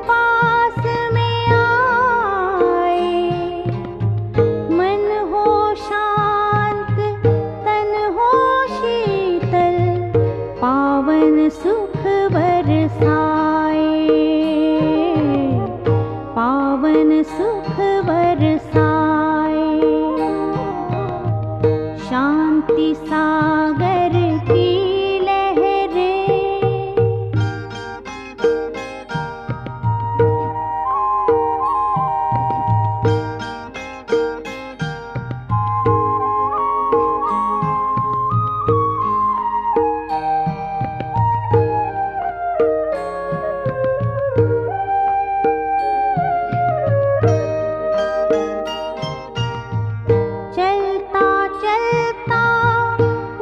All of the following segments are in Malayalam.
पास में आए, मन हो शांत तन हो शीतल, पावन सुख बरसाए, पावन सुख बरसाए। शांति सागर की लहरें, चलता चलता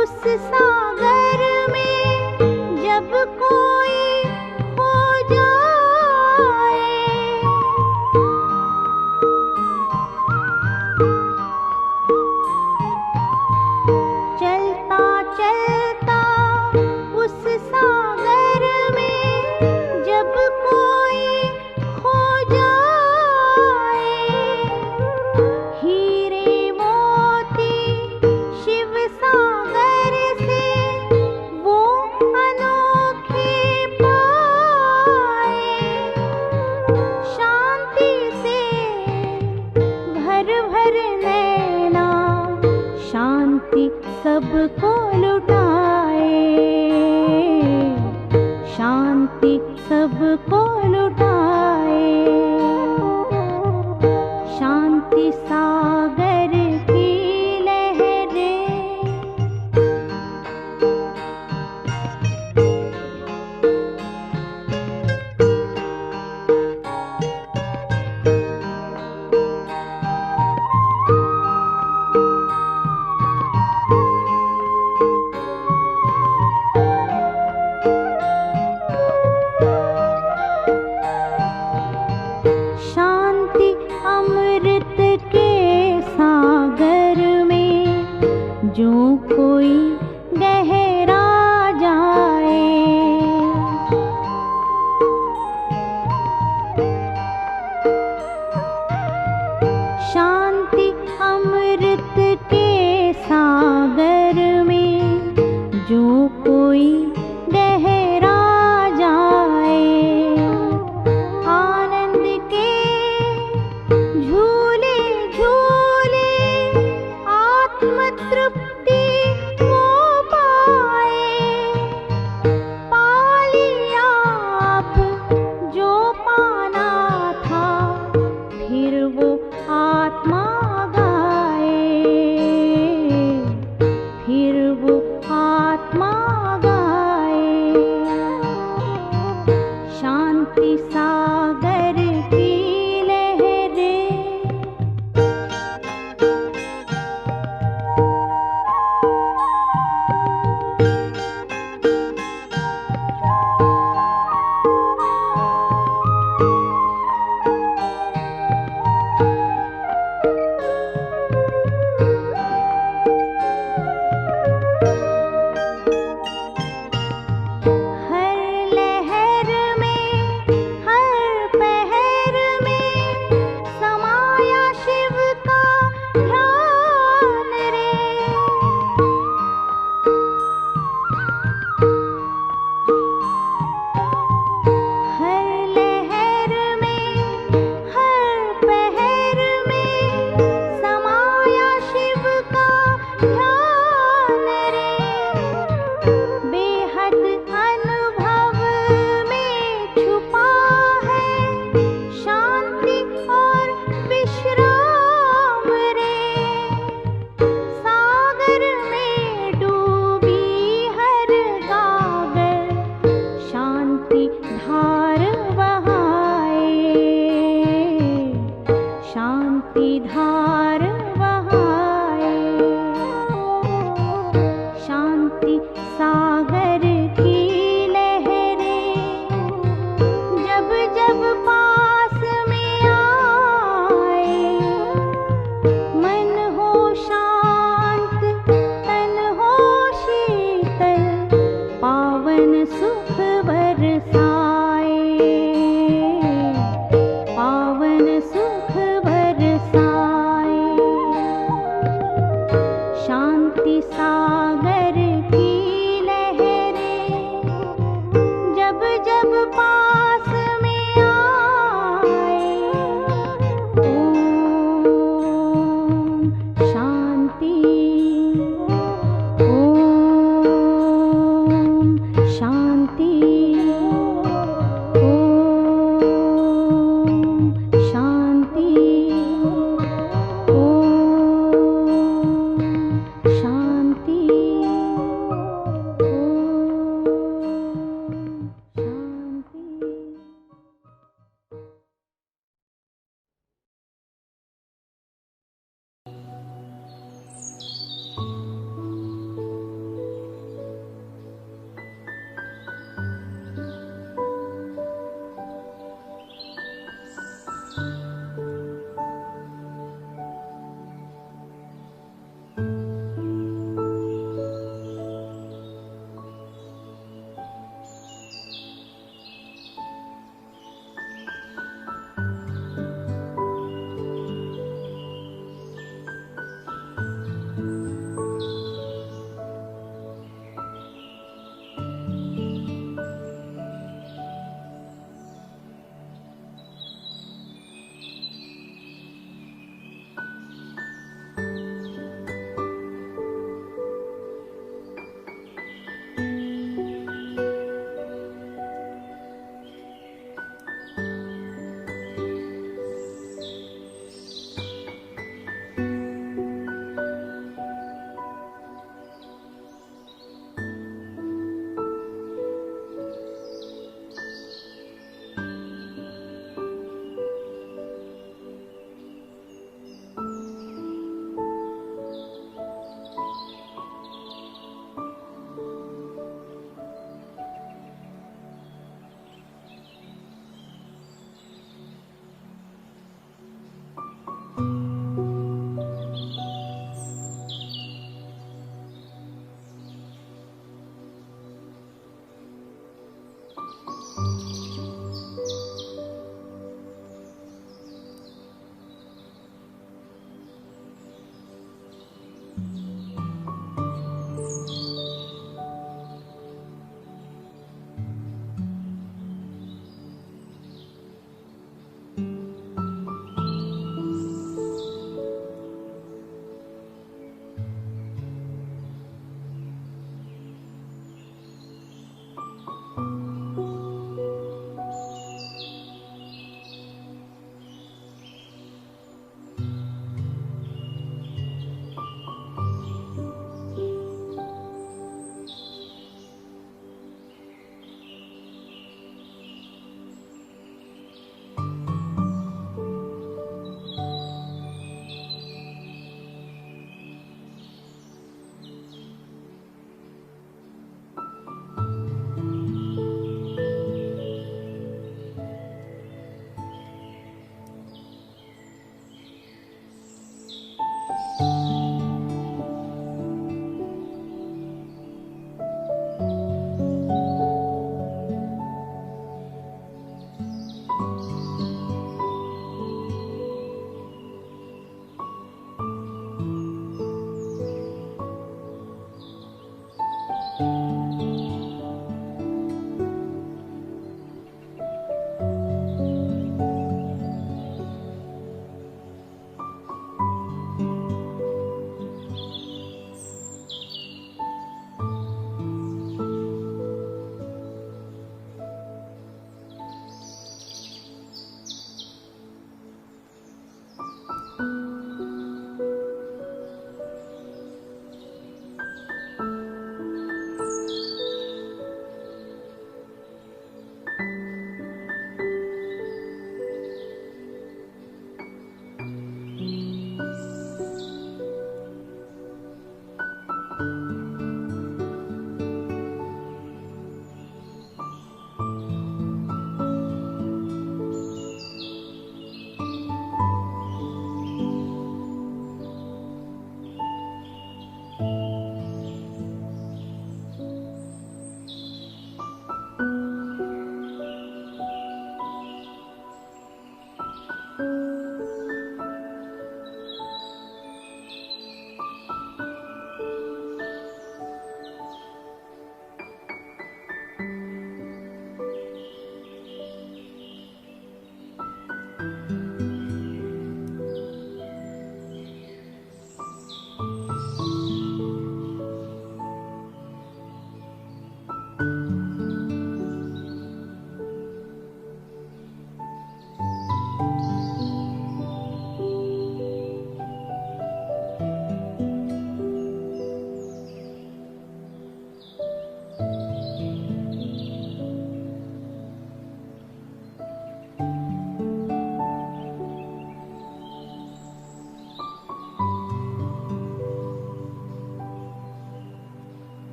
उस सागर में जब कोई खो जाए, चलता चलता उस सागर में जब कोई खो जाए, हीरे मोती शिव सागर से वो अनोखे पाए, शांति से भर भर नैना शांति सबको लुटाए, शांति सबको लुटाए। शांति सागर की लहरें, शांति अमृत के सागर में जो कोई गहरा जाए, शांति अमृत के सागर में जो कोई गहरा जाए, आनंद के झूले झूले आत्म तृप्ति वो पाए, पा लिया अब जो पाना था, फिर वो आत्मा गाए, फिर वो आत्मा गाए। शांति सागर की लहरें, हर लहर में हर पहर में समाया शिव का ध्यान रे, हर लहर में हर पहर में समाया शिव का ध्यान रे, बेहद अनुभव में छुपा है शांति और विश्राम रे, सागर में डूबी हर गागर शांति धार बहाए, शांति धार बहाए। शांति सागर की लहरें जब जब पास में आए, मन हो शांत तन हो शीतल, पावन सुख बरसाए,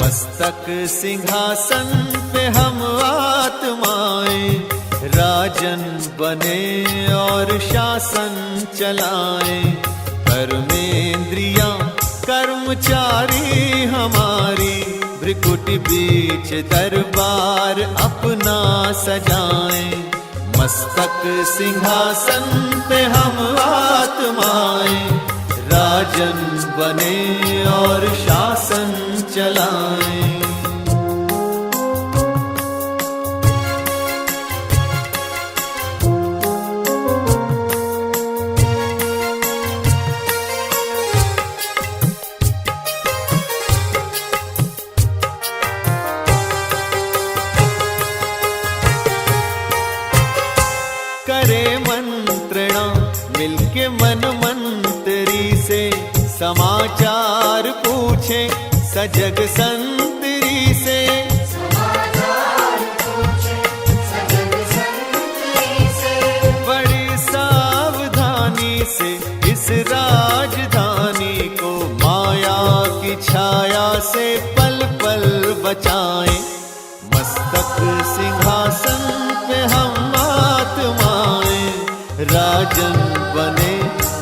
मस्तक सिंहासन पे हम आत्माएं राजन बने और शासन चलाएं। कर्मेंद्रियां कर्मचारी हमारी भ्रिकुटी बीच दरबार अपना सजाएं। मस्तक सिंहासन पे हम आत्माएं राजन बने और शासन चलाएं। करे मंत्रणा मिलके मन मंत्री से समाचार पूछे सजग संतरी से। बड़ी सावधानी से इस राजधानी को माया की छाया से पल पल बचाएं। मस्तक सिंहासन पे हम आत्माएं राजन बने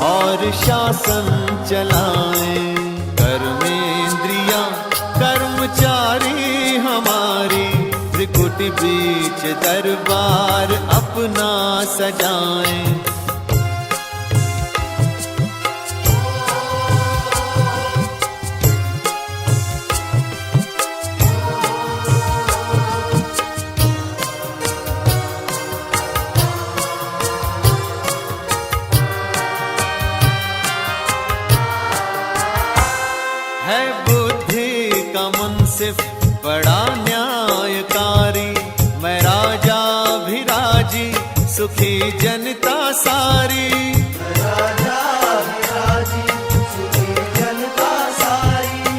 और शासन चलाएं। कर्मेंद्रियां कर्मचारी हमारी त्रिकुटी बीच दरबार अपना सजाएं। है बुद्धि का मुंसिफ बड़ा न्यायकारी। मैं राजा भी राजी सुखी जनता सारी। राजा भी राजी सुखी जनता सारी।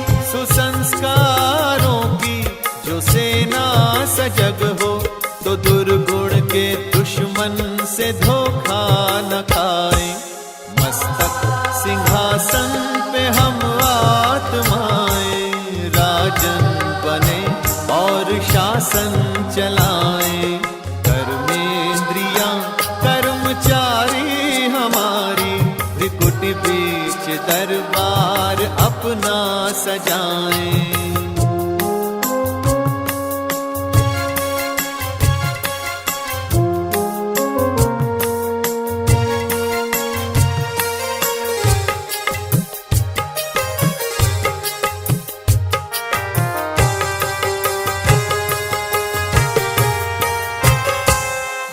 अपना सजाएं।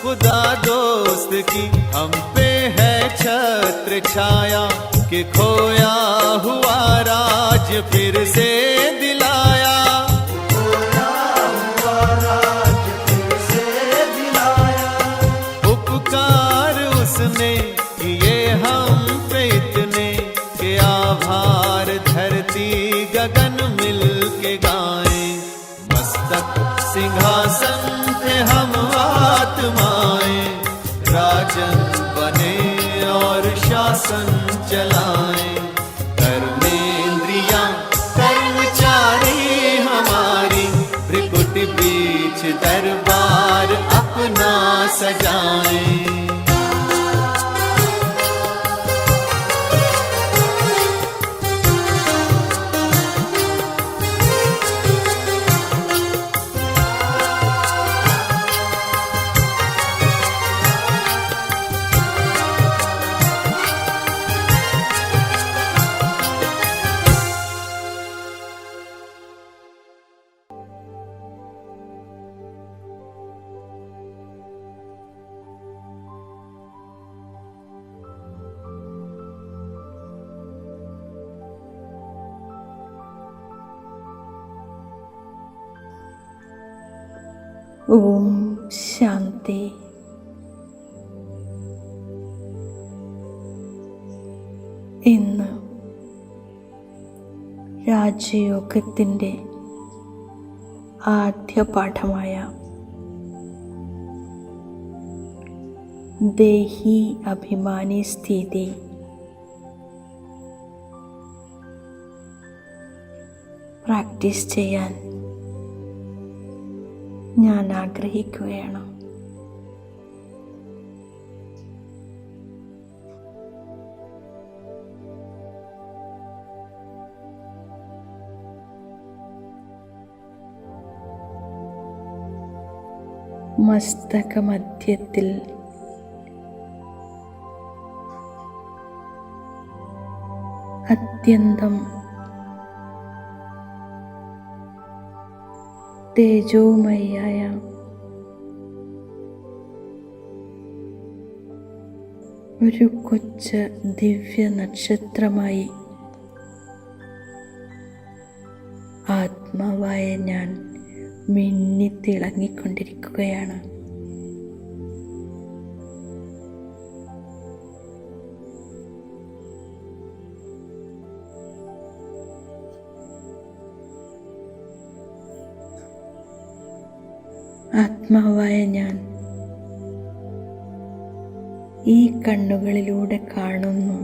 खुदा दोस्त की हम पे है छत्र छाया, कि खोया हुआ राज फिर से दिलाया। खोया हुआ राज फिर से दिलाया। उपकार उसने किए हम पे इतने, कि आभार धरती गगन मिल के गाएं। मस्तक सिंहासन पे हम आत्माएं, राजन बने और शासन चलाएं। कर्मेंद्रियां कर्मचारी हमारी, भ्रिकुट बीच दरबार अपना सजाएं। ഓം ശാന്തി. ഇന്ന് രാജയോഗത്തിൻ്റെ ആദ്യ പാഠമായ ദേഹി അഭിമാനി സ്ഥിതി പ്രാക്ടീസ് ചെയ്യാൻ ഞാൻ ആഗ്രഹിക്കുകയാണ്. മസ്തകമധ്യത്തിൽ അത്യന്തം തേജോമയായ ഒരു കൊച്ചു ദിവ്യ നക്ഷത്രമായി ആത്മാവായ ഞാൻ മിന്നിത്തിളങ്ങിക്കൊണ്ടിരിക്കുകയാണ്. ആത്മാവായ ഞാൻ ഈ കണ്ണുകളിലൂടെ കാണുന്നു,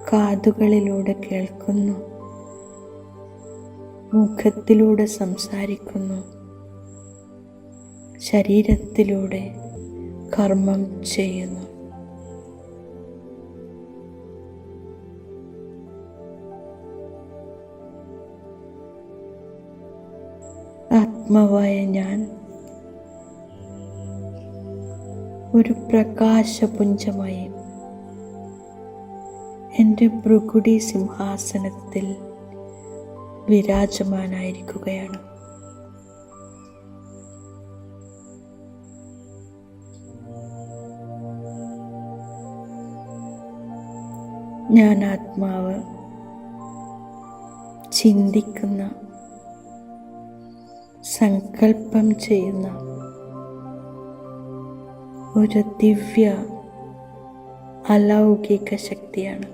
കാതുകളിലൂടെ കേൾക്കുന്നു, മുഖത്തിലൂടെ സംസാരിക്കുന്നു, ശരീരത്തിലൂടെ കർമ്മം ചെയ്യുന്നു. ആത്മാവായ ഞാൻ ഒരു പ്രകാശപുഞ്ചമായി എൻ്റെ ഭൃകുടി സിംഹാസനത്തിൽ വിരാജമാനായിരിക്കുകയാണ്. ഞാൻ ആത്മാവ് ചിന്തിക്കുന്ന, സങ്കൽപ്പം ചെയ്യുന്ന ഒരു ദിവ്യ അലൗകിക ശക്തിയാണ്.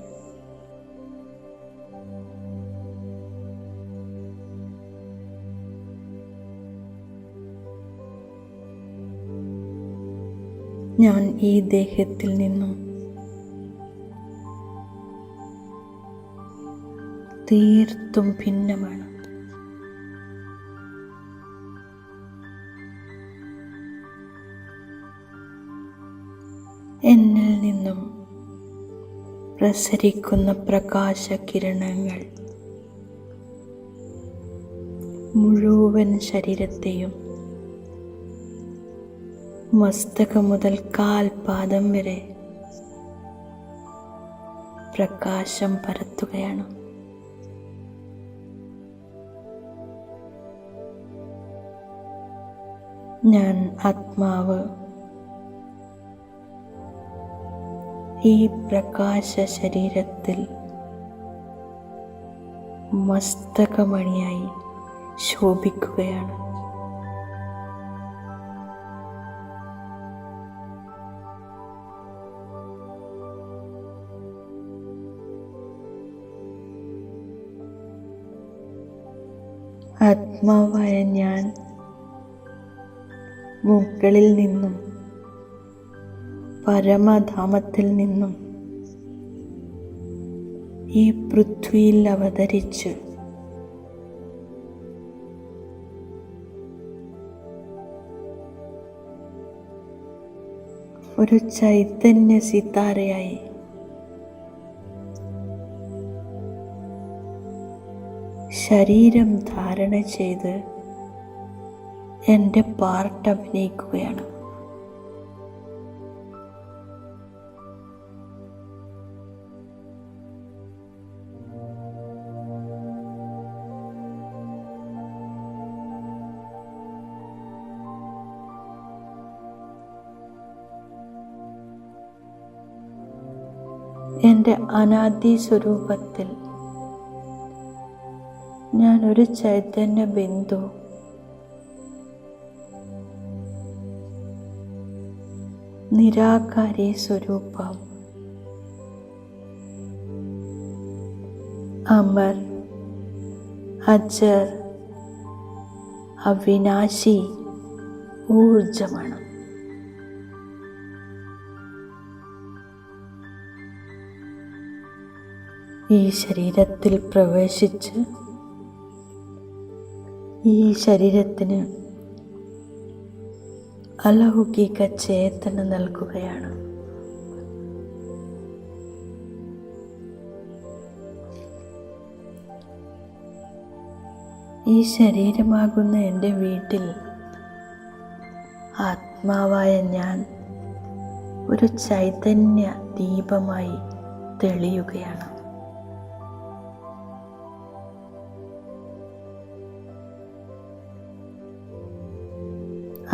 ഞാൻ ഈ ദേഹത്തിൽ നിന്നും തീർത്തും ഭിന്നമാണ്. എന്നിൽ നിന്നും പ്രസരിക്കുന്ന പ്രകാശകിരണങ്ങൾ മുഴുവൻ ശരീരത്തെയും മസ്തകം മുതൽ കാൽപാദം വരെ പ്രകാശം പരത്തുകയാണ്. ഞാൻ ആത്മാവ് ഈ പ്രകാശ ശരീരത്തിൽ മസ്തകമണിയായി ശോഭിക്കുകയാണ്. ആത്മാവായ ഞാൻ മുകളിൽ നിന്നും പരമധാമത്തിൽ നിന്നും ഈ പൃഥ്വിയിൽ അവതരിച്ച് ഒരു ചൈതന്യ സിതാരയായി ശരീരം ധാരണ ചെയ്ത് എൻ്റെ പാർട്ട് അഭിനയിക്കുകയാണ്. എൻ്റെ അനാദി സ്വരൂപത്തിൽ ഞാൻ ഒരു ചൈതന്യ ബിന്ദു, നിരാകാരി സ്വരൂപം, അമർ, അജർ, അവിനാശി ഊർജമാണ്. ഈ ശരീരത്തിൽ പ്രവേശിച്ച് ഈ ശരീരത്തിന് അലൗകിക ചേതന നൽകുകയാണ്. ഈ ശരീരമാകുന്ന എൻ്റെ വീട്ടിൽ ആത്മാവായ ഞാൻ ഒരു ചൈതന്യ ദീപമായി തെളിയുകയാണ്.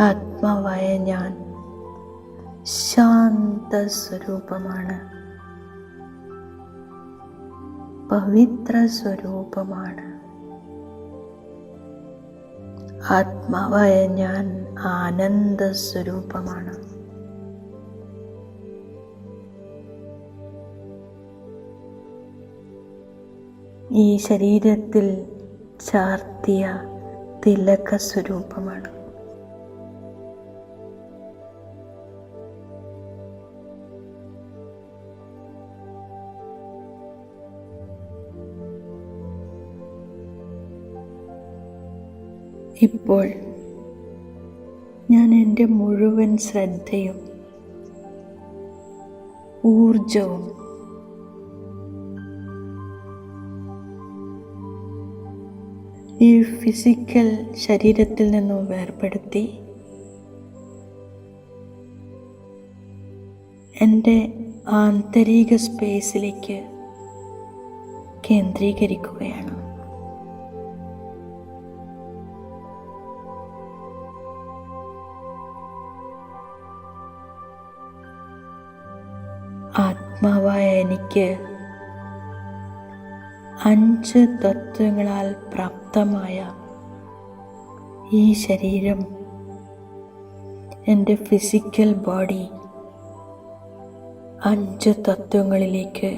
ആത്മാവായ ഞാൻ ശാന്ത സ്വരൂപമാണ്, പവിത്ര സ്വരൂപമാണ്. ആത്മാവായ ഞാൻ ആനന്ദ സ്വരൂപമാണ്. ഈ ശരീരത്തിൽ ചാർത്തിയ തിലക സ്വരൂപമാണ്. ഇപ്പോൾ ഞാൻ എൻ്റെ മുഴുവൻ ശ്രദ്ധയും ഊർജവും ഈ ഫിസിക്കൽ ശരീരത്തിൽ നിന്നും വേർപെടുത്തി എൻ്റെ ആന്തരിക സ്പേസിലേക്ക് കേന്ദ്രീകരിക്കുകയാണ്. ആത്മാവായ എനിക്ക് 5 തത്വങ്ങളാൽ പ്രാപ്തമായ ഈ ശരീരം, എൻ്റെ ഫിസിക്കൽ ബോഡി 5 തത്വങ്ങളിലേക്ക്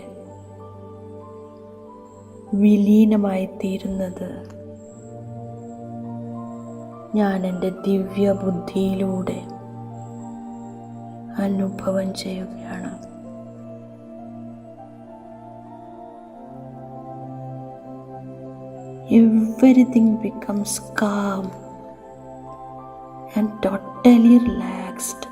വിലീനമായി തീരുന്നത് ഞാൻ എൻ്റെ ദിവ്യ ബുദ്ധിയിലൂടെ അനുഭവം ചെയ്യുകയാണ്. Everything becomes calm and totally relaxed.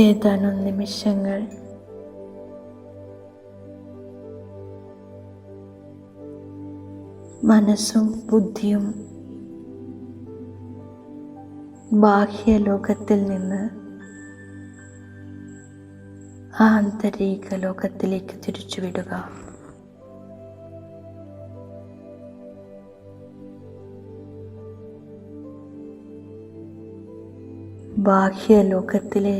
ഏതാനും നിമിഷങ്ങൾ മനസ്സും ബുദ്ധിയും ബാഹ്യലോകത്തിൽ നിന്ന് ആന്തരിക ലോകത്തിലേക്ക് തിരിച്ചുവിടുക. ബാഹ്യലോകത്തിലെ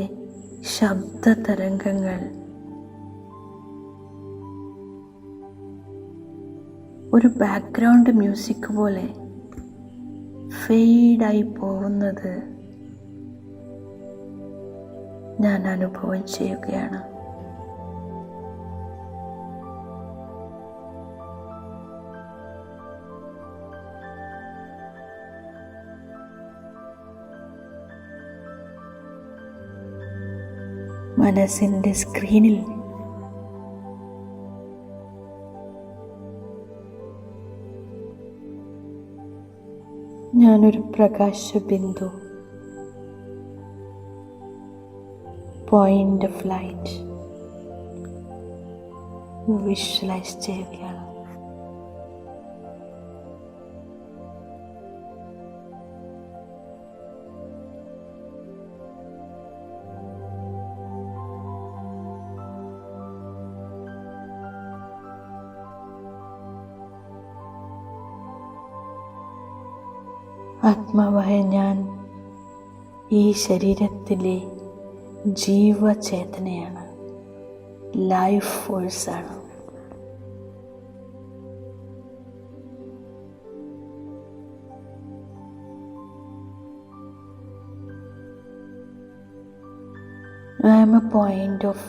ശബ്ദ തരംഗങ്ങൾ ഒരു ബാക്ക്ഗ്രൗണ്ട് മ്യൂസിക് പോലെ ഫെയ്ഡായി പോകുന്നത് ഞാൻ അനുഭവം ചെയ്യുകയാണ്. മനസ്സിൻ്റെ സ്ക്രീനിൽ ഞാനൊരു പ്രകാശബിന്ദു, പോയിന്റ് ഓഫ് ലൈറ്റ് വിഷ്വലൈസ് ചെയ്യുകയാണ്. ആത്മാവായ ഞാൻ ഈ ശരീരത്തിലെ ജീവചേതനയാണ്, ലൈഫ് ഫോഴ്സാണ്. I am a point of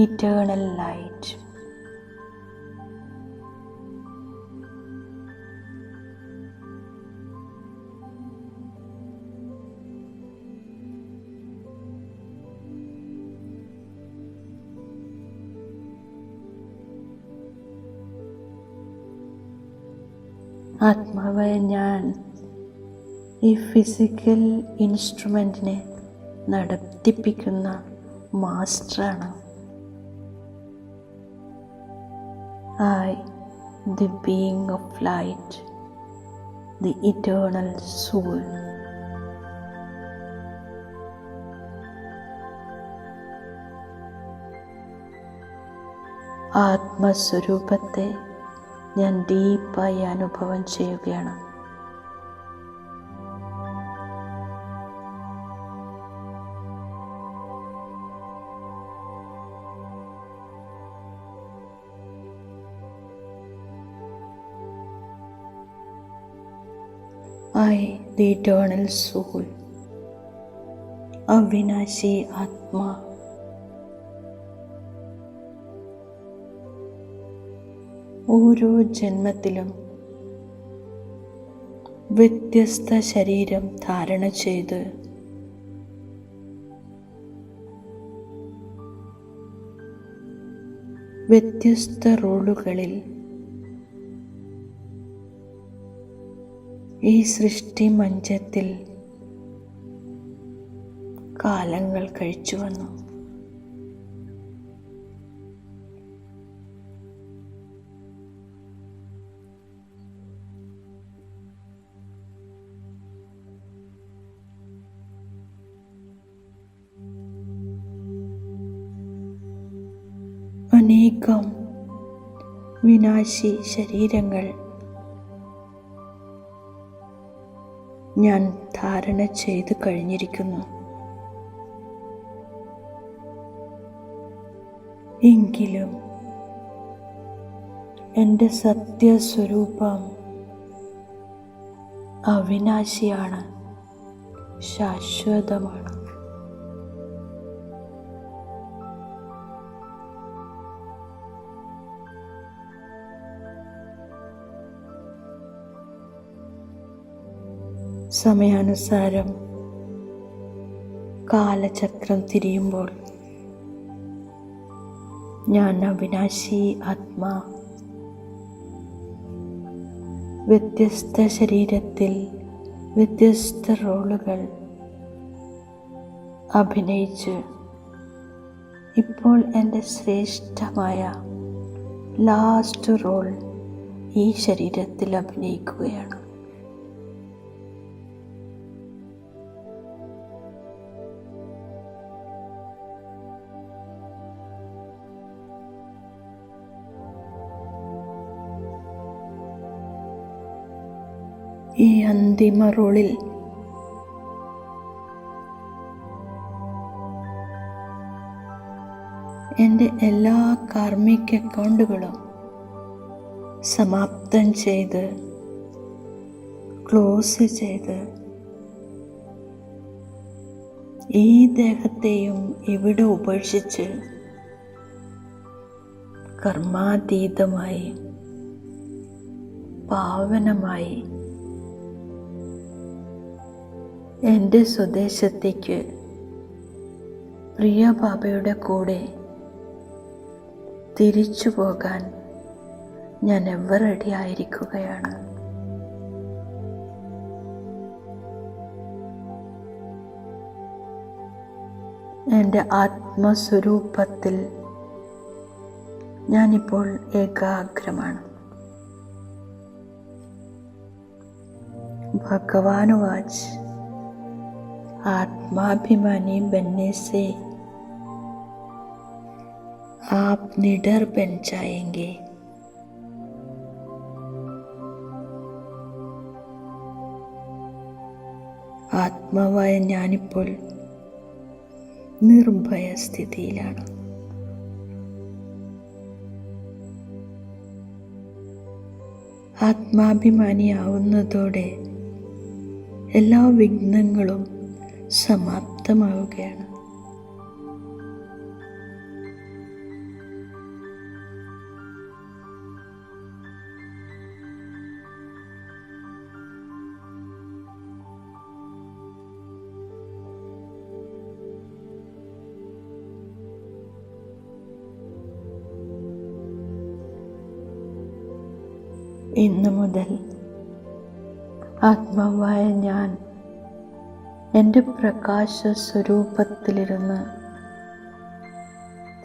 eternal light. ആത്മാവായ ഞാൻ ഈ ഫിസിക്കൽ ഇൻസ്ട്രുമെൻറ്റിനെ നടത്തിപ്പിക്കുന്ന മാസ്റ്ററാണ്. I, the being of light, the eternal soul. ആത്മസ്വരൂപത്തെ ഞാൻ ഡീപ്പായി അനുഭവം ചെയ്യുകയാണ്. I, the eternal soul, അവിനാശി ആത്മാ, ഓരോ ജന്മത്തിലും വ്യത്യസ്ത ശരീരം ധാരണ ചെയ്ത് വ്യത്യസ്ത റോളുകളിൽ ഈ സൃഷ്ടി മഞ്ചത്തിൽ കാലങ്ങൾ കഴിച്ചു വന്നു. അനേകം വിനാശി ശരീരങ്ങൾ ഞാൻ ധാരണ ചെയ്തു കഴിഞ്ഞിരിക്കുന്നു. എങ്കിലും എൻ്റെ സത്യസ്വരൂപം അവിനാശിയാണ്, ശാശ്വതമാണ്. സമയാനുസാരം കാലചക്രം തിരിയുമ്പോൾ ഞാൻ അവിനാശി ആത്മാ വ്യത്യസ്ത ശരീരത്തിൽ വ്യത്യസ്ത റോളുകൾ അഭിനയിച്ച് ഇപ്പോൾ എൻ്റെ ശ്രേഷ്ഠമായ ലാസ്റ്റ് റോൾ ഈ ശരീരത്തിൽ അഭിനയിക്കുകയാണ്. ഈ അന്തിമ റോളിൽ എൻ്റെ എല്ലാ കാർമിക് അക്കൗണ്ടുകളും സമാപ്തം ചെയ്ത് ക്ലോസ് ചെയ്ത് ഈ ദേഹത്തെയും ഇവിടെ ഉപേക്ഷിച്ച് കർമാതീതമായി പാവനമായി എൻ്റെ സ്വദേശത്തേക്ക് പ്രിയ ബാബയുടെ കൂടെ തിരിച്ചു പോകാൻ ഞാൻ എവർ റെഡി ആയിരിക്കുകയാണ്. എൻ്റെ ആത്മസ്വരൂപത്തിൽ ഞാനിപ്പോൾ ഏകാഗ്രമാണ്. भगवान वाच आत्माभिमानी बनने से आप निडर बन जाएंगे. ആത്മാവായ ഞാനിപ്പോൾ നിർഭയ സ്ഥിതിയിലാണ്. ആത്മാഭിമാനിയാവുന്നതോടെ എല്ലാ വിഘ്നങ്ങളും സമാപ്തമാവുകയാണ്. ഇന്നു മുതൽ ആത്മാവായ ഞാൻ എൻ്റെ പ്രകാശ സ്വരൂപത്തിലിരുന്ന്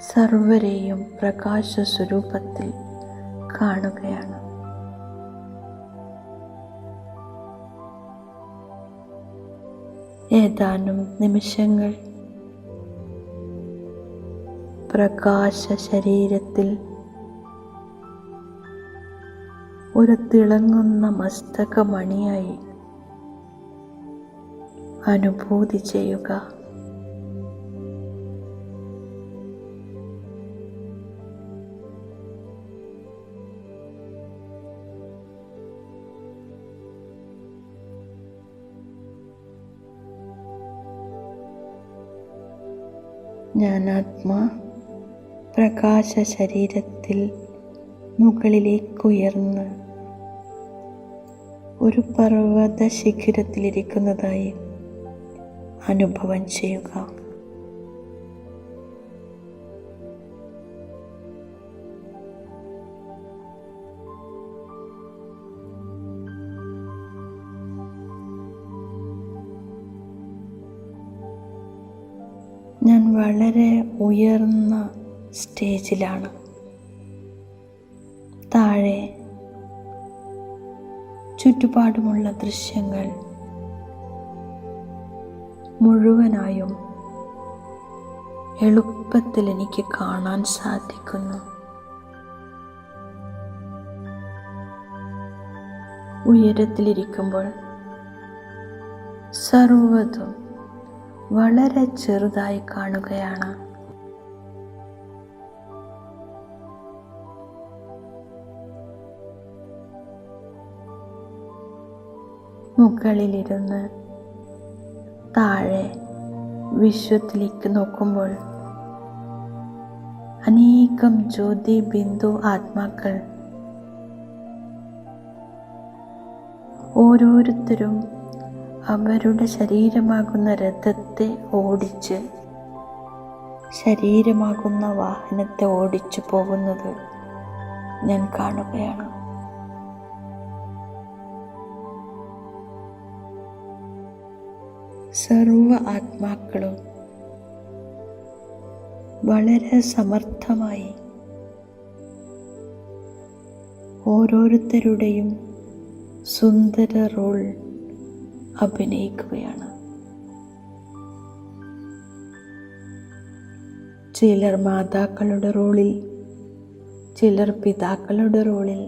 സർവരെയും പ്രകാശ സ്വരൂപത്തിൽ കാണുകയാണ്. ഏതാനും നിമിഷങ്ങൾ പ്രകാശ ശരീരത്തിൽ ഒരു തിളങ്ങുന്ന മസ്തകമണിയായി അനുഭൂതി ചെയ്യുക. ഞാൻ ആത്മാ പ്രകാശ ശരീരത്തിൽ മുകളിലേക്കുയർന്ന് ഒരു പർവ്വത ശിഖരത്തിലിരിക്കുന്നതായി അനുഭവം ചെയ്യുക. ഞാൻ വളരെ ഉയർന്ന സ്റ്റേജിലാണ്. താഴെ ചുറ്റുപാടുമുള്ള ദൃശ്യങ്ങൾ മുഴുവനായും എളുപ്പത്തിൽ എനിക്ക് കാണാൻ സാധിക്കുന്നു. ഉയരത്തിലിരിക്കുമ്പോൾ സർവ്വതും വളരെ ചെറുതായി കാണുകയാണ്. മുകളിലിരുന്ന് താഴെ വിശ്വത്തിലേക്ക് നോക്കുമ്പോൾ അനേകം ജ്യോതി ബിന്ദു ആത്മാക്കൾ ഓരോരുത്തരും അവരുടെ ശരീരമാകുന്ന രഥത്തെ ഓടിച്ച് ശരീരമാകുന്ന വാഹനത്തെ ഓടിച്ചു പോകുന്നത് ഞാൻ കാണുകയാണ്. സർവ ആത്മാക്കളും വളരെ സമർത്ഥമായി ഓരോരുത്തരുടെയും സുന്ദര റോൾ അഭിനയിക്കുകയാണ്. ചിലർ മാതാക്കളുടെ റോളിൽ, ചിലർ പിതാക്കളുടെ റോളിൽ,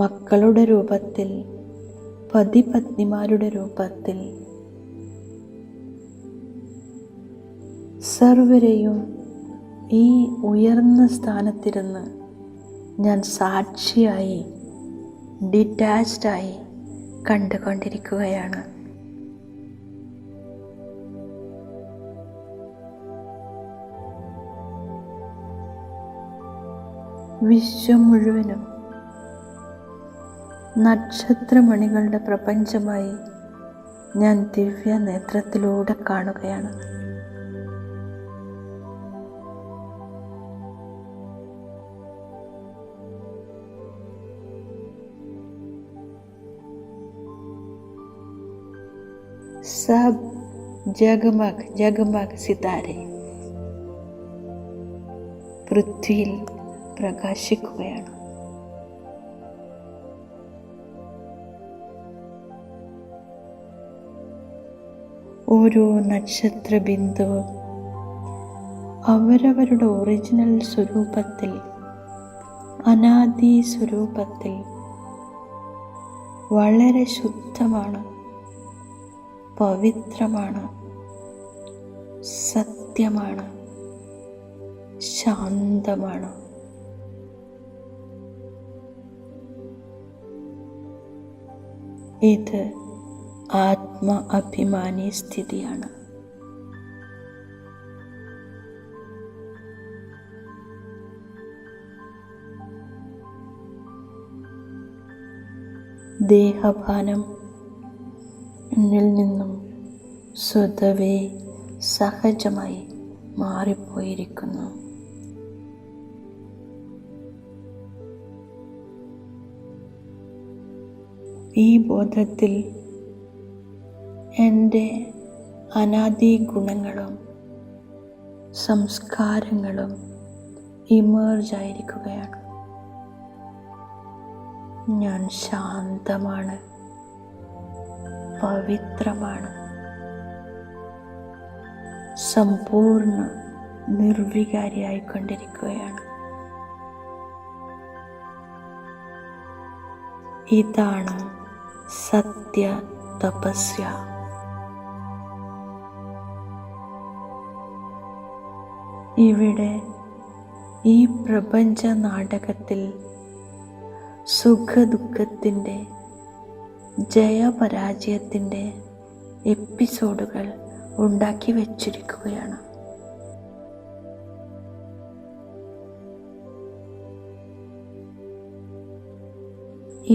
മക്കളുടെ രൂപത്തിൽ, പതിപത്നിമാരുടെ രൂപത്തിൽ, സർവരെയും ഈ ഉയർന്ന സ്ഥാനത്തിരുന്ന് ഞാൻ സാക്ഷിയായി, ഡിറ്റാച്ച്ഡായി കണ്ടുകൊണ്ടിരിക്കുകയാണ്. വിശ്വം മുഴുവനും നക്ഷത്രമണികളുടെ പ്രപഞ്ചമായി ഞാൻ ദിവ്യ നേത്രത്തിലൂടെ കാണുകയാണ്. सब जगमग जगमग സിതാരെ പൃഥ്വിയിൽ പ്രകാശിക്കുകയാണ്. ഓരോ നക്ഷത്ര ബിന്ദുവും അവരവരുടെ ഒറിജിനൽ സ്വരൂപത്തിൽ, അനാദി സ്വരൂപത്തിൽ വളരെ ശുദ്ധമാണ്, പവിത്രമാണ്, സത്യമാണ്, ശാന്തമാണ്. ഇത് ആത്മ അഭിമാനി സ്ഥിതിയാണ്. ദേഹഭാനം എന്നിൽ നിന്നും സ്വതവേ സഹജമായി മാറിപ്പോയിരിക്കുന്നു. ഈ ബോധത്തിൽ എൻ്റെ അനാദി ഗുണങ്ങളും സംസ്കാരങ്ങളും ഇമേർജായിരിക്കുകയാണ്. ഞാൻ ശാന്തമാണ്, പവിത്രമാണ്, സമ്പൂർണ്ണ നിർവികാരിയായിക്കൊണ്ടിരിക്കുകയാണ്. ഇതാണ് സത്യ തപസ്യ. ഇവിടെ ഈ പ്രപഞ്ച നാടകത്തിൽ സുഖദുഃഖത്തിൻ്റെ, ജയപരാജയത്തിൻ്റെ എപ്പിസോഡുകൾ ഉണ്ടാക്കി വച്ചിരിക്കുകയാണ്.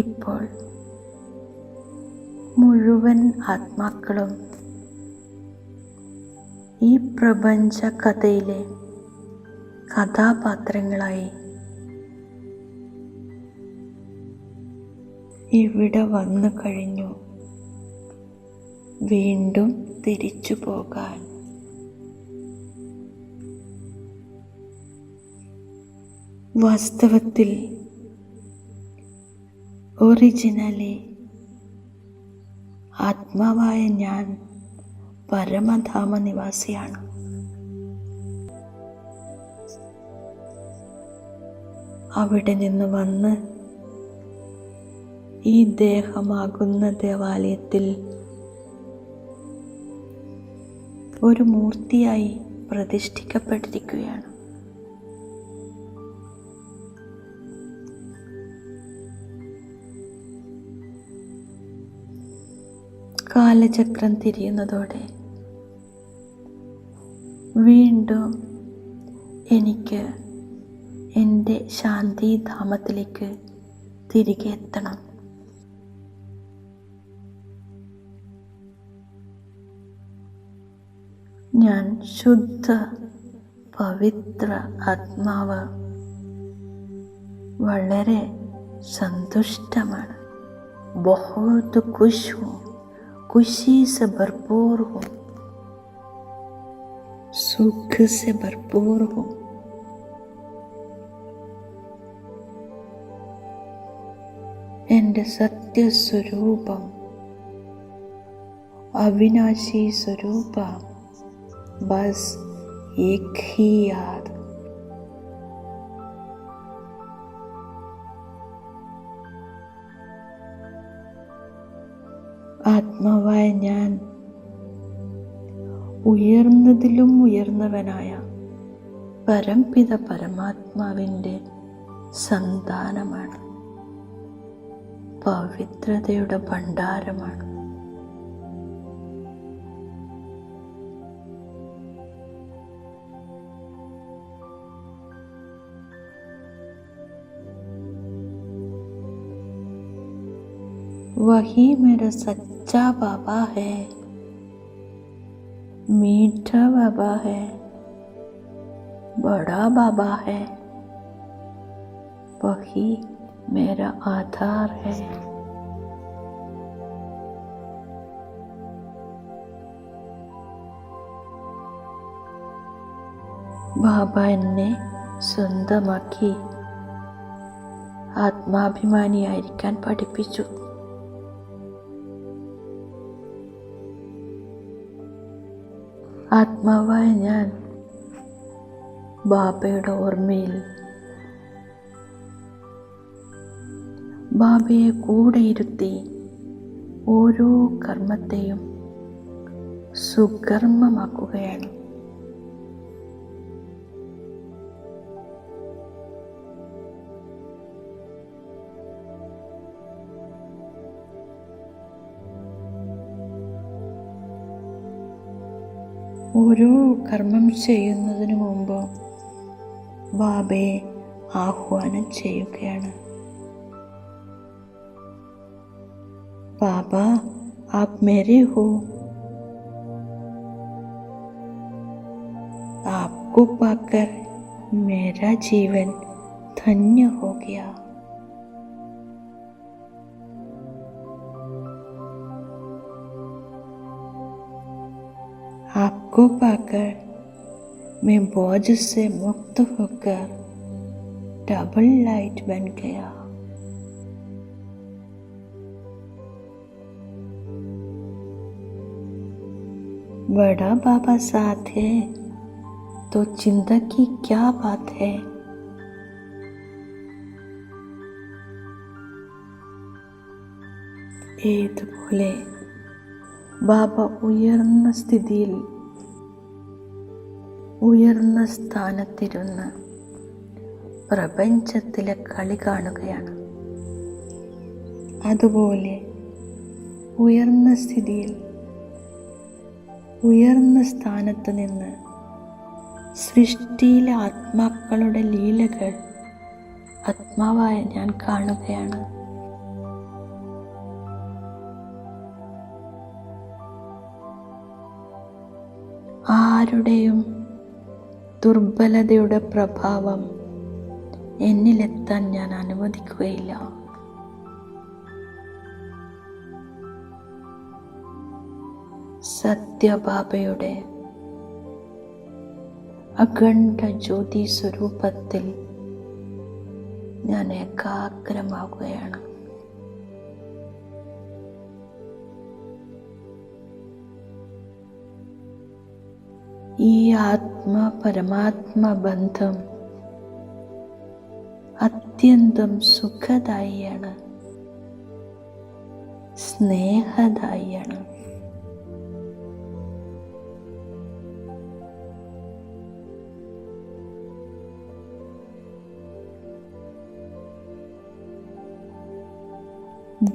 ഇപ്പോൾ മുഴുവൻ ആത്മാക്കളും ഈ പ്രപഞ്ച കഥയിലെ കഥാപാത്രങ്ങളായി ഇവിടെ വന്നു കഴിഞ്ഞു, വീണ്ടും തിരിച്ചു പോകാൻ. വാസ്തവത്തിൽ ഒറിജിനലി ആത്മാവായ ഞാൻ പരമധാമ നിവാസിയാണ്. അവിടെ നിന്ന് വന്ന് ഈ ദേഹമാകുന്ന ദേവാലയത്തിൽ ഒരു മൂർത്തിയായി പ്രതിഷ്ഠിക്കപ്പെട്ടിരിക്കുകയാണ്. കാലചക്രം തിരിയുന്നതോടെ വീണ്ടും എനിക്ക് എൻ്റെ ശാന്തിധാമത്തിലേക്ക് തിരികെ എത്തണം. ഞാൻ ശുദ്ധ പവിത്ര ആത്മാവ്, വളരെ സന്തുഷ്ടമാണ്. बहुत खुश हूँ, खुशी से भरपूर हूँ. सुख से भरपूर हूँ। എൻ്റെ സത്യസ്വരൂപം, अविनाशी स्वरूप, बस एक ही याद। ആത്മാവായ ഞാൻ ഉയർന്നതിലും ഉയർന്നവനായ പരംപിത പരമാത്മാവിൻ്റെ സന്താനമാണ്, പവിത്രതയുടെ ഭണ്ഡാരമാണ്. वही मेरा सच्चा बाबा है, मीठा बाबा है, बड़ा बाबा है, वही मेरा आधार है. ബാബ എന്നെ സ്വന്തമാക്കി ആത്മാഭിമാനിയായിരിക്കാൻ പഠിപ്പിച്ചു. ആത്മാവായ ഞാൻ ബാബയുടെ ഓർമ്മയിൽ ബാബയെ കൂടെ ഇരുത്തി ഓരോ കർമ്മത്തെയും സുകർമ്മമാക്കുകയാണ്. ഓരോ കർമ്മം ചെയ്യുന്നതിന് മുമ്പ് ബാബയെ ആഹ്വാനം ചെയ്യുകയാണ്. बाबा आप मेरे हो, आपको पाकर मेरा जीवन धन्य हो गया. आपको पाकर मैं बोझ से मुक्त होकर डबल लाइट बन गया. बड़ा बाबा साथ है तो चिंता की क्या बात है. ഏതുപോലെ ബാബ ഉയർന്ന സ്ഥിതിയിൽ ഉയർന്ന സ്ഥാനത്തിരുന്ന് പ്രപഞ്ചത്തിലെ കളി കാണുകയാണ്, അതുപോലെ ഉയർന്ന സ്ഥിതിയിൽ ഉയർന്ന സ്ഥാനത്ത് നിന്ന് സൃഷ്ടിയിലെ ആത്മാക്കളുടെ ലീലകൾ ആത്മാവായ ഞാൻ കാണുകയാണ്. ആരുടെയും ദുർബലതയുടെ പ്രഭാവം എന്നിലെത്താൻ ഞാൻ അനുവദിക്കുകയില്ല. സത്യബാബയുടെ അഖണ്ഡ ജ്യോതി സ്വരൂപത്തിൽ ഞാൻ ഏകാഗ്രമാവുകയാണ്. ഈ ആത്മ പരമാത്മ ബന്ധം അത്യന്തം സുഖദായിയാണ്, സ്നേഹദായിയാണ്.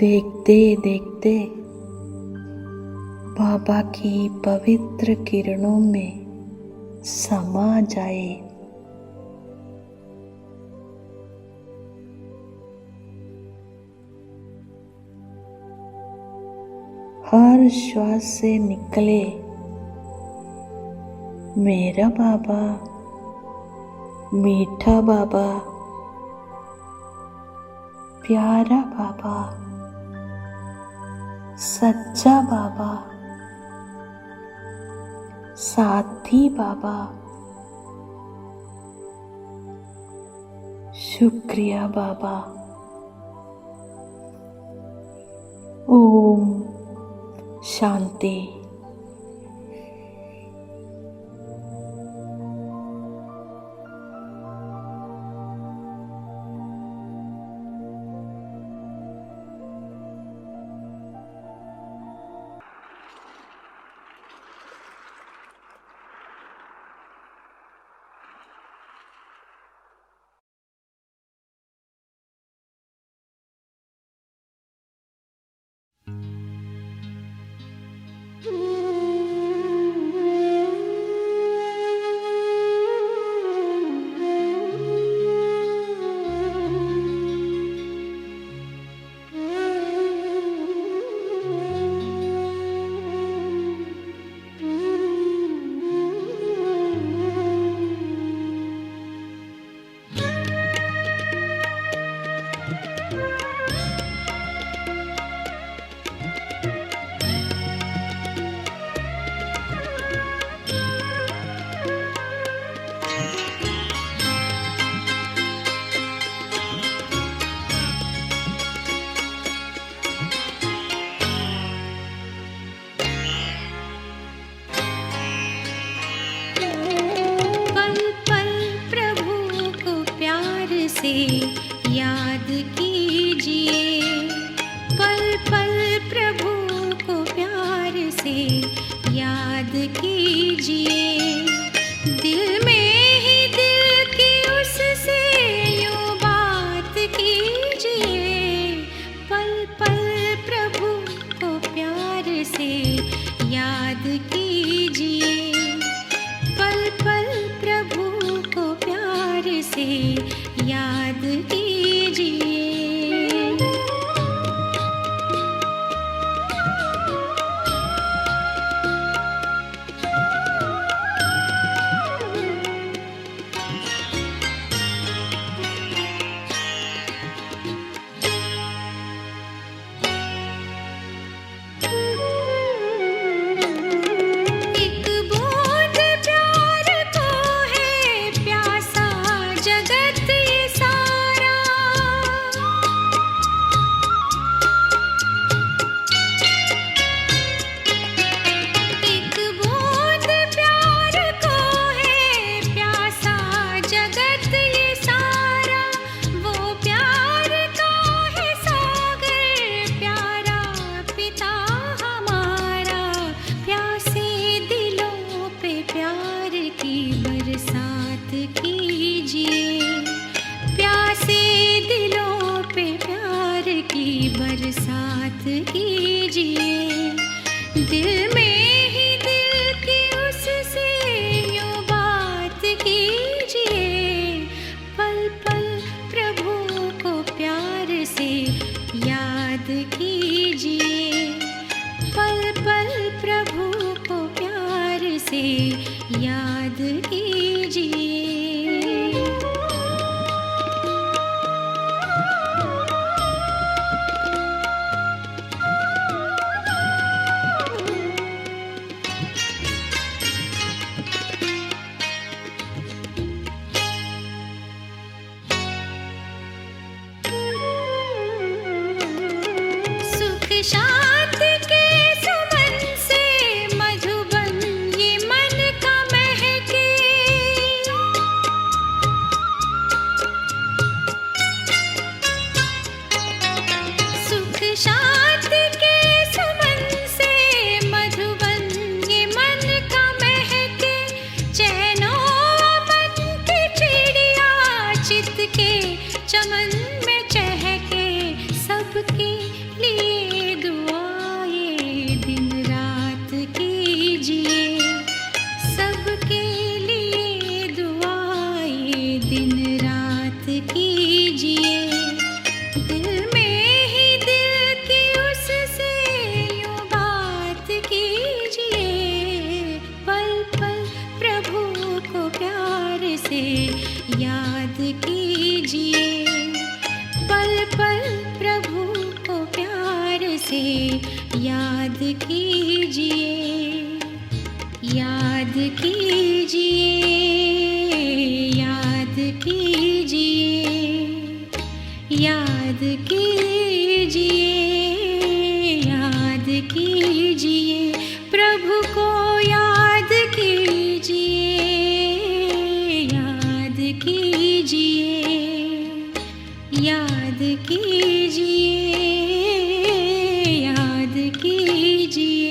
देखते देखते बाबा की पवित्र किरणों में समा जाए. हर श्वास से निकले मेरा बाबा, मीठा बाबा, प्यारा बाबा, सच्चा बाबा, साथी बाबा, शुक्रिया बाबा। ओम शांति। याद कीजिए, पल पल प्रभु को प्यार से याद कीजिए। दिल में ही दिल की उससे यूं बात कीजिए, पल पल प्रभु को प्यार से याद कीजिए, पल पल प्रभु को प्यार से याद कीजिए। एक बूंद प्यार को है प्यासा जगत ये सारा, एक बूंद प्यार को है प्यासा जगत ये सारा। वो प्यार का है सागर प्यारा पिता हमारा, प्यासे दिलों पे प्यार की बरसात कीजिए, प्यासे दिलों पे प्यार की बरसात कीजिए। दिल में ही दिल की उससे यूं बात कीजिए, पल पल प्रभु को प्यार से याद कीजिए, पल पल प्रभु को प्यार से याद कीजिए। सुख शांति के सुमन से मधुबन ये मन का महके, सुख शांति के सुमन से मधुबन ये मन का महके। चैनो अमन की चिड़िया चित के चमन में चहके, सबके लिए दुआएं दिन रात कीजिए, सबके लिए दुआएं दिन रात कीजिए। दिल में ही दिल की उससे यूं बात कीजिए, पल पल प्रभु को प्यार से याद कीजिए, पल पल प्रभु को प्यार से याद कीजिए, याद कीजिए, याद कीजिए, याद कीजिए, याद कीजिए, प्रभु को याद कीजिए, याद कीजिए, याद कीजिए, याद कीजिए।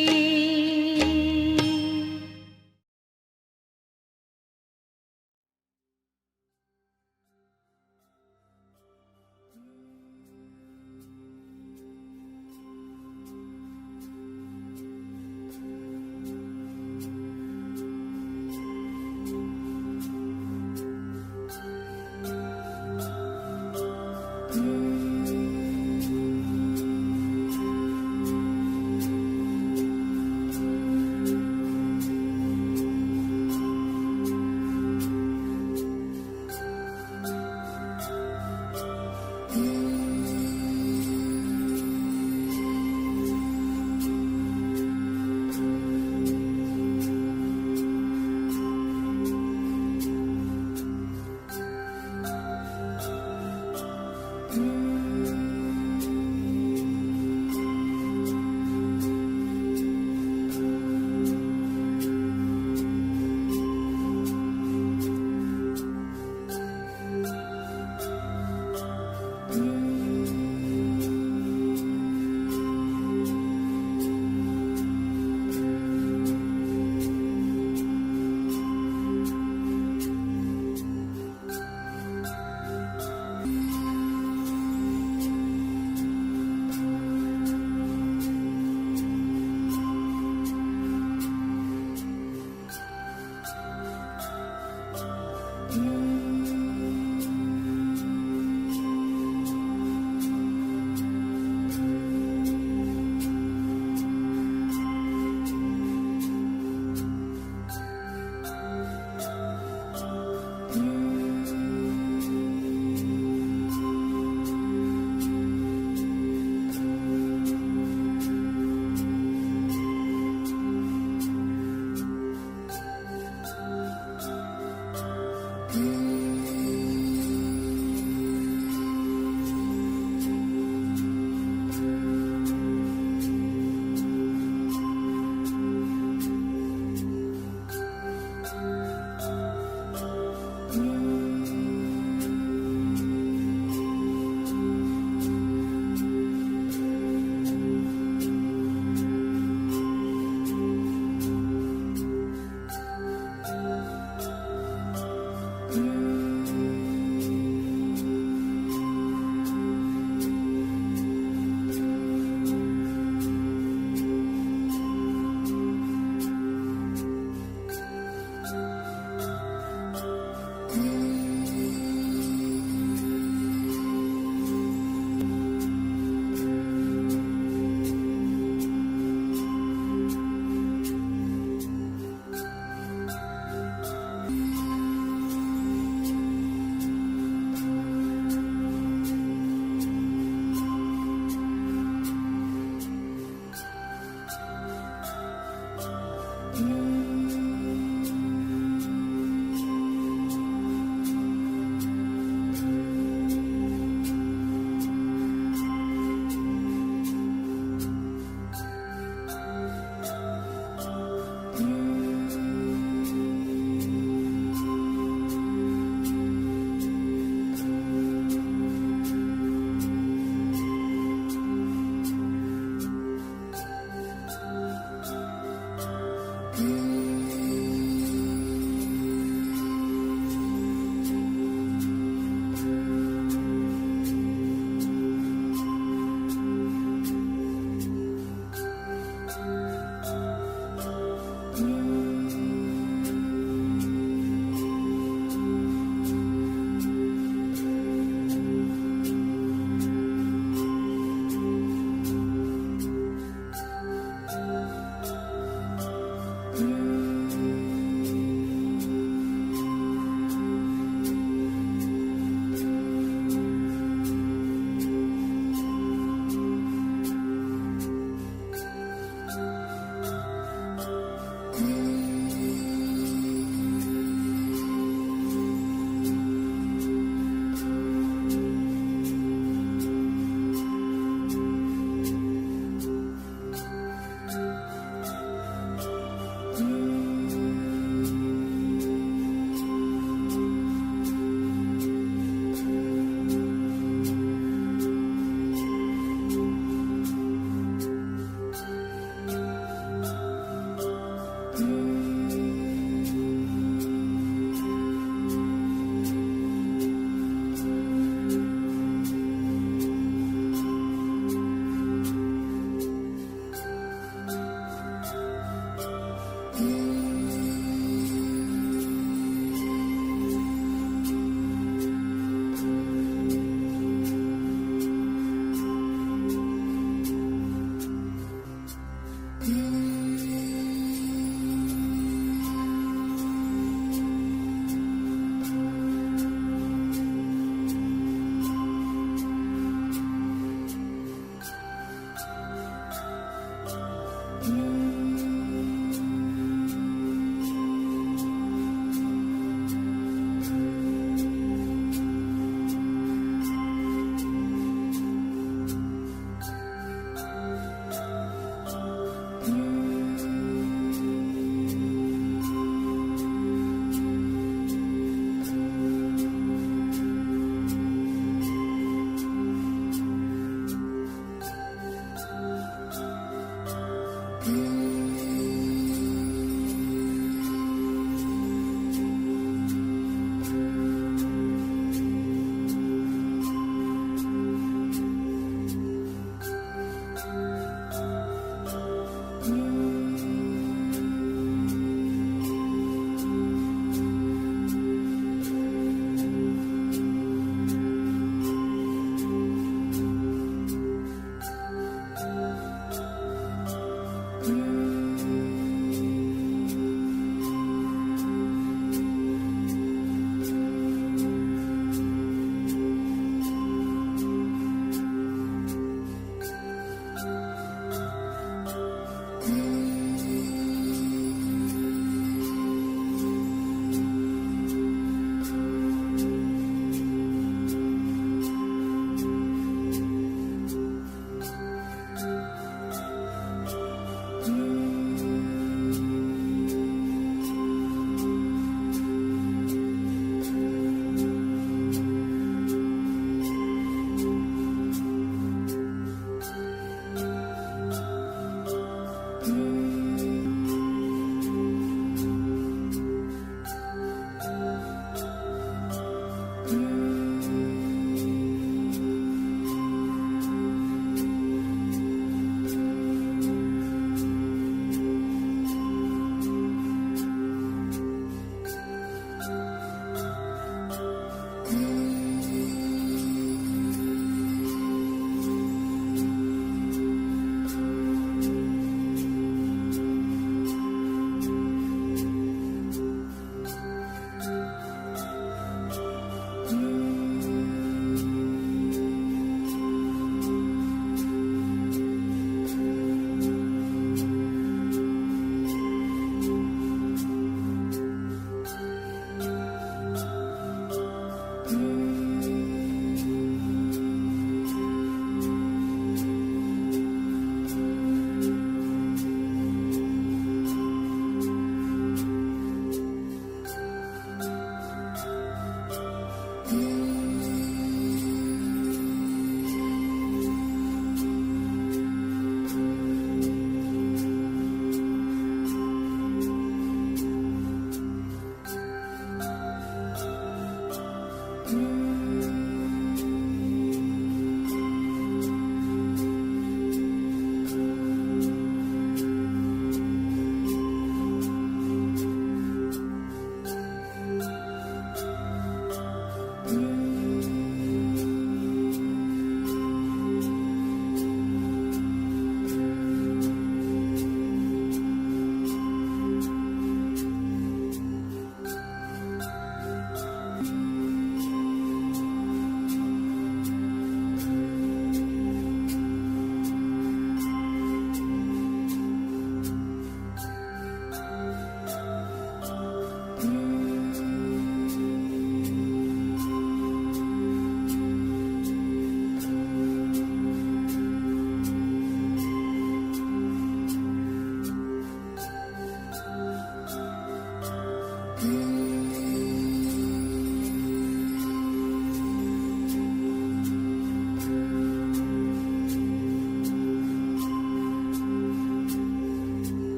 Mm-hmm.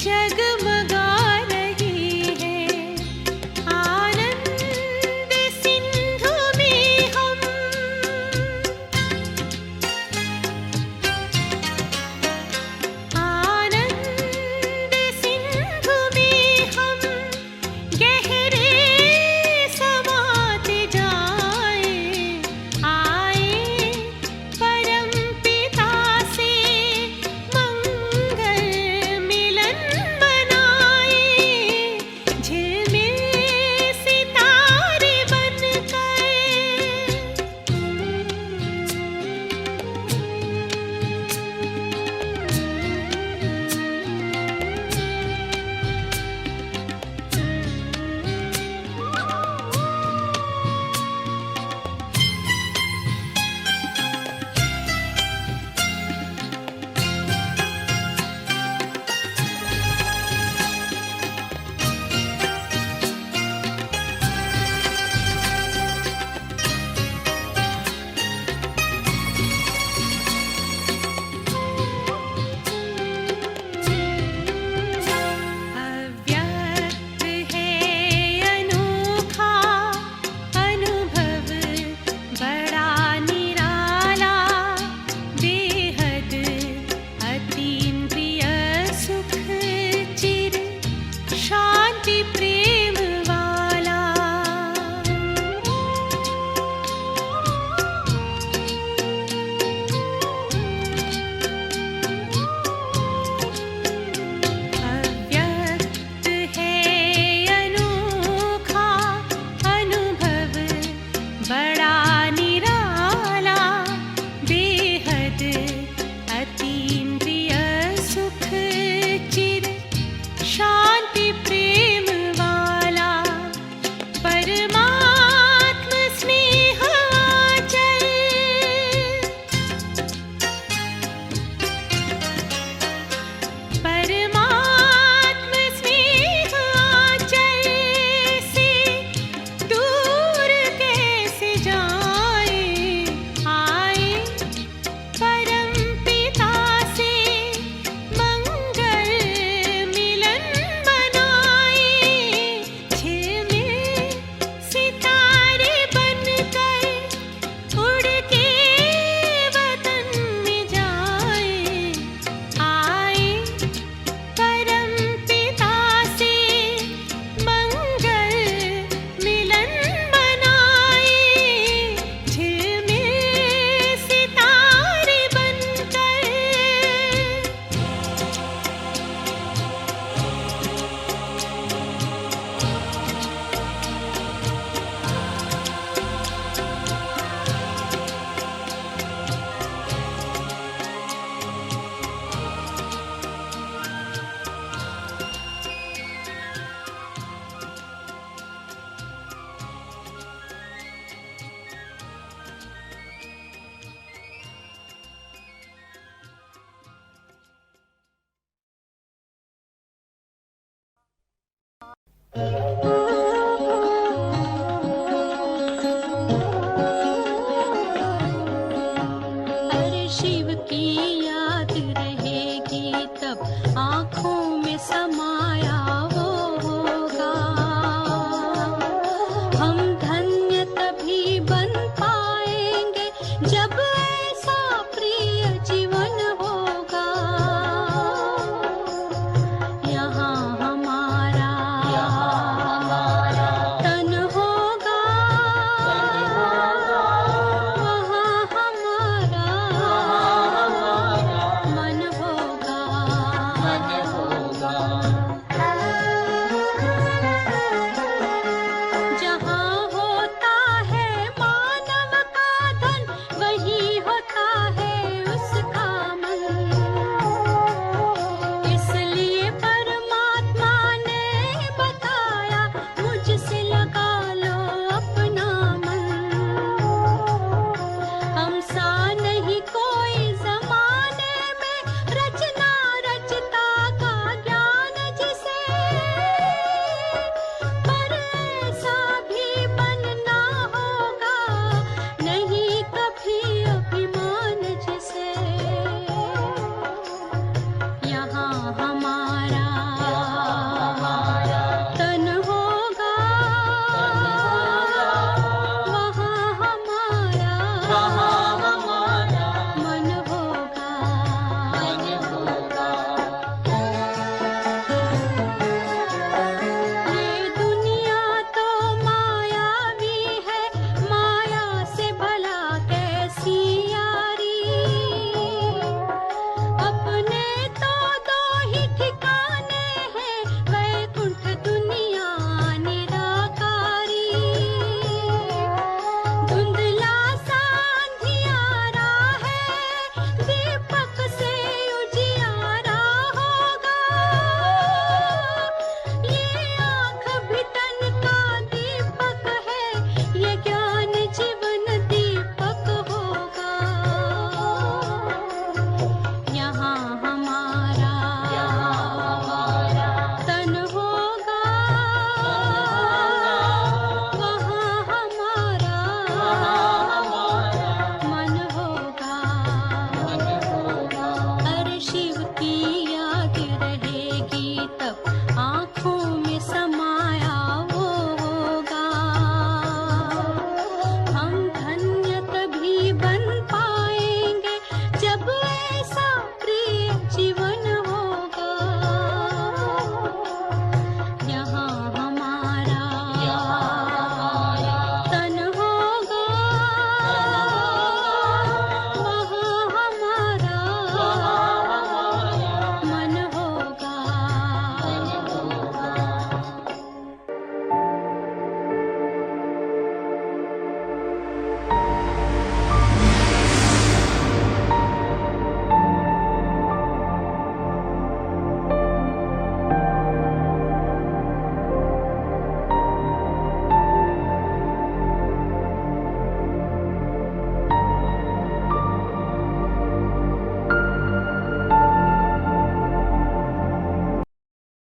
जगमगा रही है। आनंद सिंधु में हम आनंद सिंधु में हम गहरे समाते जाए। आए परम पिता से मंगल मिलन मनाए। झिलमिल सितारे बनकर अव्यक्त है अनोखा अनुभव बड़ा निराला। बेहद अतीन्द्रिय सुख चिर शांति प्रेम वाला। अव्यक्त है अनोखा अनुभव बड़ा निराला। बेहद अतीन्द्रिय सुख चिर शांति प्रेम वाला। परमात्म स्नेह आचल परमात्म स्नेह आंचल से दूर कैसे जाए। आए परम पिता से मंगल मिलन मनाए। झिलमिल सितारे बनकर उड़ के वतन में जाए। आए परम पिता से मंगल मिलन मनाए। झिलमिल सितारे बनकर Thank you.